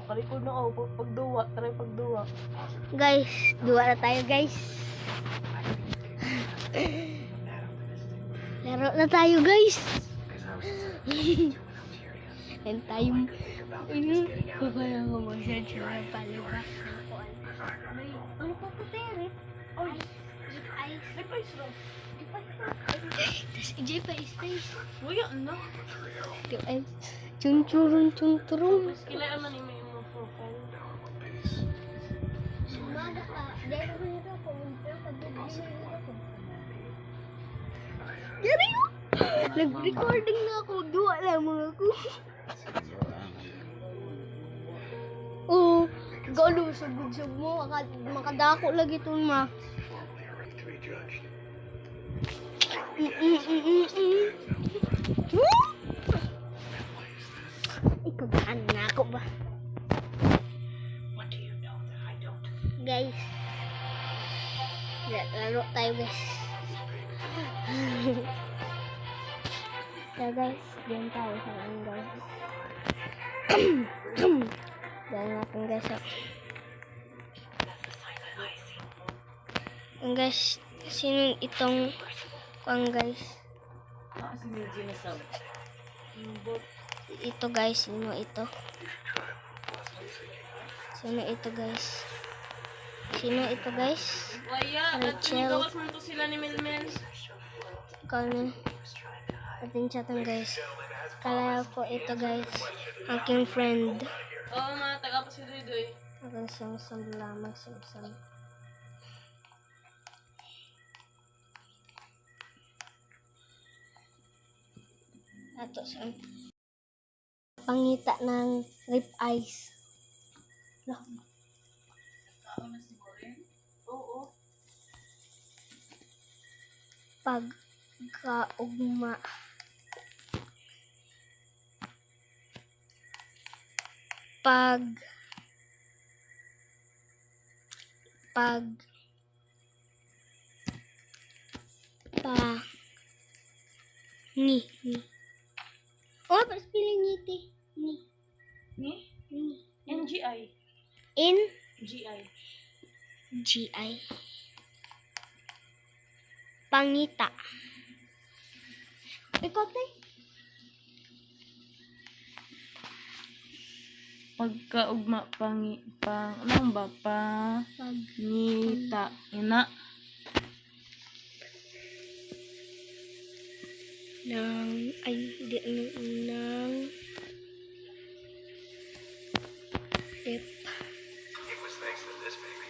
Kalikod na ako. Pagduwa. Try pagduwa. Guys, duwa na tayo guys. Laro na tayo guys. And tayo. Kaya ko mag-search na paliwa. Ano pa po tayo? Oh, Ice. may pa isra. Tapos ijay pa is. Wala na. Chunchurun. Mas kailangan man yung may imong profile. Umaga ka. Dahil ko nito ako. Dari mo. Nag-recording na ako. Duwa lamang ako. Oo. Galo, sabog-sab mo. Makadako lagi ito, ma. Ikagaan na ako ba? Guys. Laro tayo, guys. So, guys. Diyan tayo sa akin, guys. Diyan natin, guys. Guys, sino itong guys? Kasi medyo na sab. Ito guys, sino ito? Sino ito guys? Sino ito guys? Waya, Rachel. gawas mo to sila ni Melmel. Kano? Atin chatan guys. Kala ko ito guys. Aking friend. Oo, mga taga pa si Doy. Aking samsam lamang samsam. Ato sa pangita ng rib eyes. No. Oo. Pagkaugma. Ni. Oh, pas pilih ngiti. Ni. NGI. In GI. GI. Pangita. Ikaw tay. Pagkaugma ano ba pangita ina Nang It was thanks to this baby.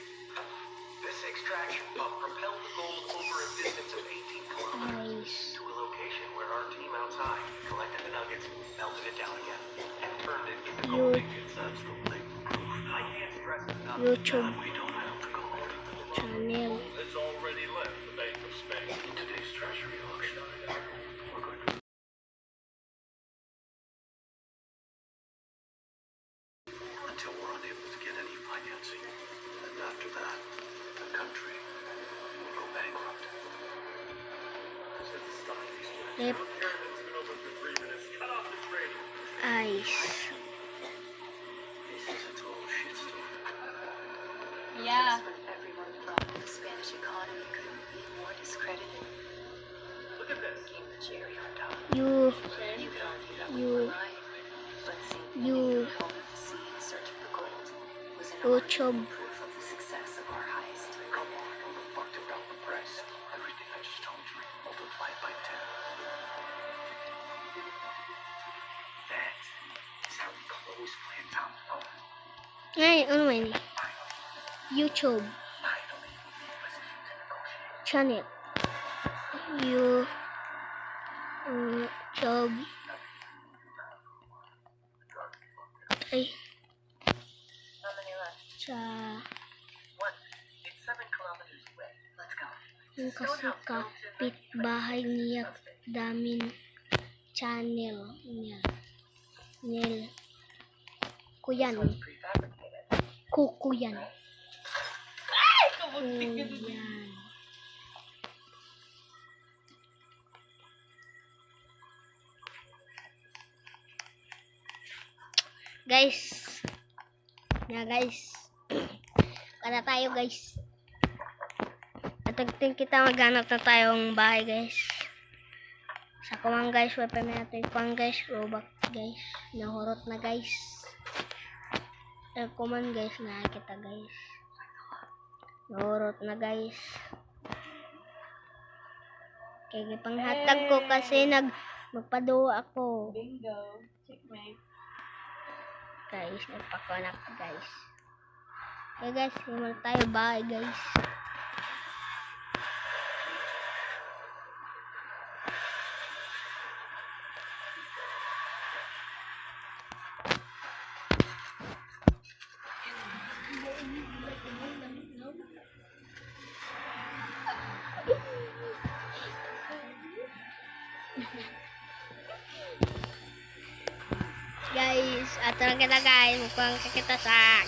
This extraction pump propelled the gold over a distance of 18 kilometers eyes. to a location where our team outside collected the nuggets, melted it down again, and turned it into gold ingots. That's the liquid proof. I can't stress enough YouTube that we don't have the gold. channel. Has already left the Bank of Spain. In today's treasury auction, we're going to until we're unable to get any financing. And after that, the country will go bankrupt. Lip eyes. This is a total shitstorm. Yeah. When everyone thought the Spanish economy couldn't be more discredited, Look at this. came the cherry on top. You You could argue that we You- were right, but seeing you- home at the sea in search of the gold was an YouTube. proof of the success of our heist. Come on, who the fuck took out the price? Everything I just told you, multiply it by 10. That is how we close Plantown Phone. Ngay, ano man? YouTube Finally, let's get to negotiate. channel. YouTube ay How many left? sa One. It's 7 kilometers away. Let's go. yung kasi kapit bahay niya damin channel niya. Nel. Kuyan. Prefabricated. Kukuyan. Kuyan. Guys, Na guys. Para tayo guys. At kita maghanap na tayong bahay guys. Sa kumang guys, wala pa natin pang guys. Robak guys. Nahurot na guys. Kuman guys, nakikita guys. Nahurot na guys. Kaya panghatag ko kasi magpaduwa ako. Bingo. Checkmate. Guys, nagpakonak guys. Okay guys, himal tayo. Bye guys. Guys, ato lang kita guys. Mukhang kakita sa